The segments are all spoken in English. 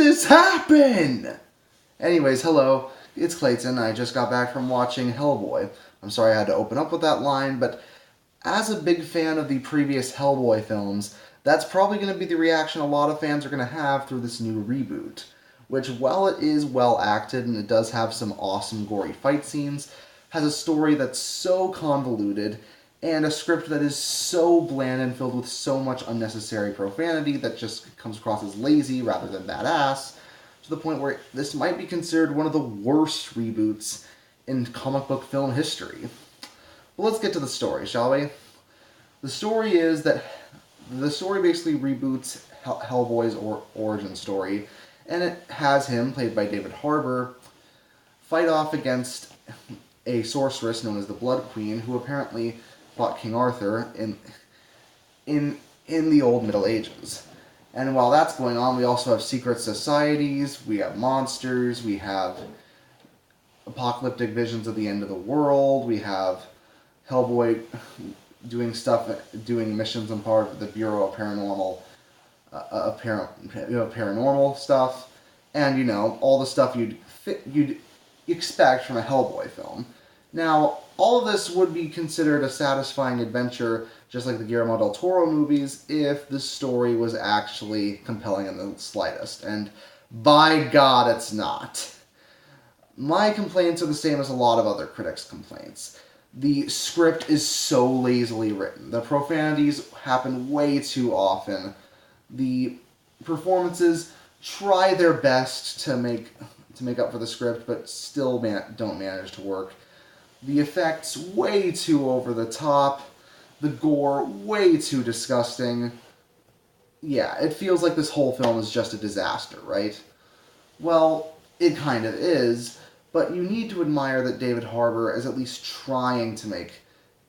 this happen? Anyways, hello, it's Clayton. I just got back from watching Hellboy. I'm sorry I had to open up with that line, but as a big fan of the previous Hellboy films, that's probably going to be the reaction a lot of fans are going to have through this new reboot. Which, while it is well acted and it does have some awesome gory fight scenes, has a story that's so convoluted and a script that is so bland and filled with so much unnecessary profanity that just comes across as lazy rather than badass, to the point where this might be considered one of the worst reboots in comic book film history. But let's get to the story, shall we? The story basically reboots Hellboy's origin story, and it has him, played by David Harbour, fight off against a sorceress known as the Blood Queen, who apparently fought King Arthur in the old Middle Ages. And while that's going on, we also have secret societies, we have monsters, we have apocalyptic visions of the end of the world, we have Hellboy doing missions on part of the Bureau of Paranormal stuff, and all the stuff you'd expect from a Hellboy film. Now, all of this would be considered a satisfying adventure, just like the Guillermo del Toro movies, if the story was actually compelling in the slightest. And by God, it's not. My complaints are the same as a lot of other critics' complaints. The script is so lazily written. The profanities happen way too often. The performances try their best to make up for the script, but still don't manage to work. The effects way too over the top. The gore way too disgusting. Yeah, it feels like this whole film is just a disaster, right? Well, it kind of is, but you need to admire that David Harbour is at least trying to make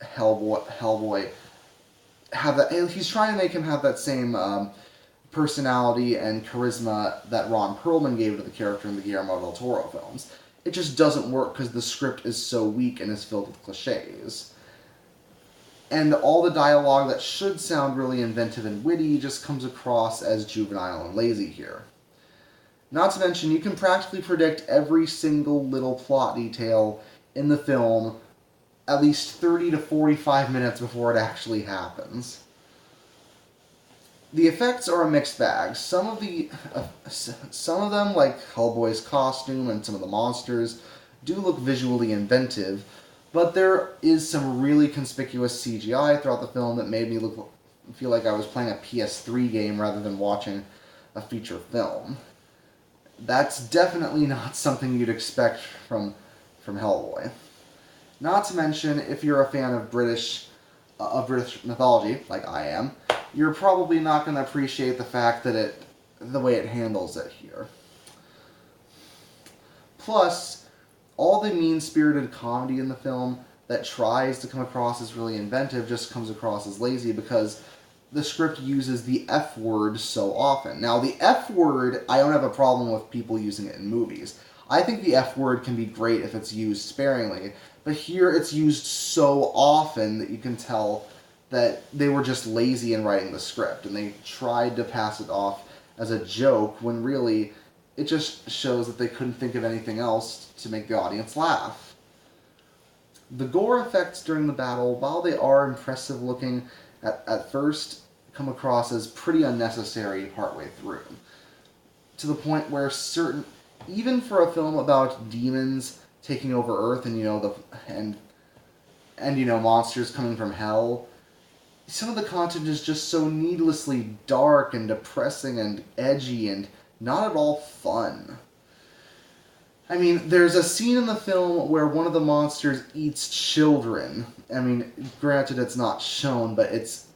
Hellboy have that. He's trying to make him have that same personality and charisma that Ron Perlman gave to the character in the Guillermo del Toro films. It just doesn't work because the script is so weak and is filled with cliches. And all the dialogue that should sound really inventive and witty just comes across as juvenile and lazy here. Not to mention, you can practically predict every single little plot detail in the film at least 30 to 45 minutes before it actually happens. The effects are a mixed bag. Some of them, like Hellboy's costume and some of the monsters, do look visually inventive, but there is some really conspicuous CGI throughout the film that made me feel like I was playing a PS3 game rather than watching a feature film. That's definitely not something you'd expect from Hellboy. Not to mention, if you're a fan of British mythology, like I am, you're probably not going to appreciate the fact that the way it handles it here. Plus, all the mean-spirited comedy in the film that tries to come across as really inventive just comes across as lazy because the script uses the F word so often. Now, the F word, I don't have a problem with people using it in movies. I think the F word can be great if it's used sparingly, but here it's used so often that you can tell that they were just lazy in writing the script, and they tried to pass it off as a joke when really it just shows that they couldn't think of anything else to make the audience laugh. The gore effects during the battle, while they are impressive looking at first, come across as pretty unnecessary partway through. To the point where even for a film about demons taking over Earth and monsters coming from hell, some of the content is just so needlessly dark and depressing and edgy and not at all fun. I mean, there's a scene in the film where one of the monsters eats children. I mean, granted it's not shown, but it's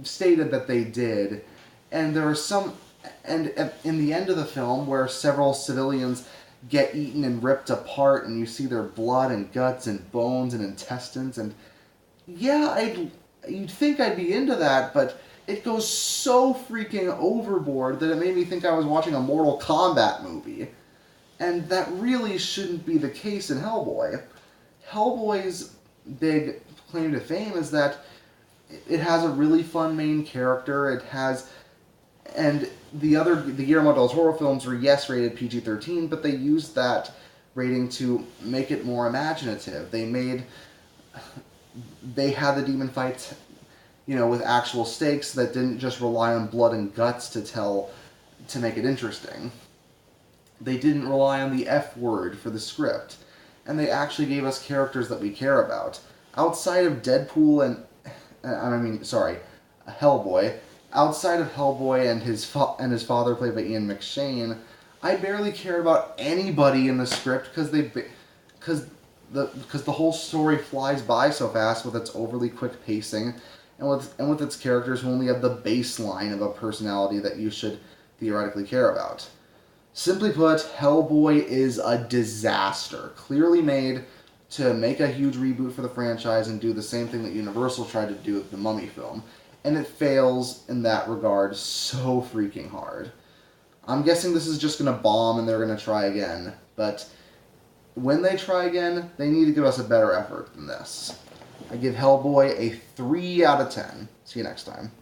stated that they did. And there are in the end of the film where several civilians get eaten and ripped apart and you see their blood and guts and bones and intestines, and yeah, you'd think I'd be into that, but it goes so freaking overboard that it made me think I was watching a Mortal Kombat movie. And that really shouldn't be the case in Hellboy. Hellboy's big claim to fame is that it has a really fun main character, And the Guillermo del Toro films were, yes, rated PG-13, but they used that rating to make it more imaginative. They had the demon fights, with actual stakes that didn't just rely on blood and guts to make it interesting. They didn't rely on the F word for the script, and they actually gave us characters that we care about. Outside of Deadpool Hellboy, outside of Hellboy and his father played by Ian McShane, I barely cared about anybody in the script because the whole story flies by so fast with its overly quick pacing and with its characters who only have the baseline of a personality that you should theoretically care about. Simply put, Hellboy is a disaster, clearly made to make a huge reboot for the franchise and do the same thing that Universal tried to do with the Mummy film, and it fails in that regard so freaking hard. I'm guessing this is just going to bomb and they're going to try again, but when they try again, they need to give us a better effort than this. I give Hellboy a 3 out of 10. See you next time.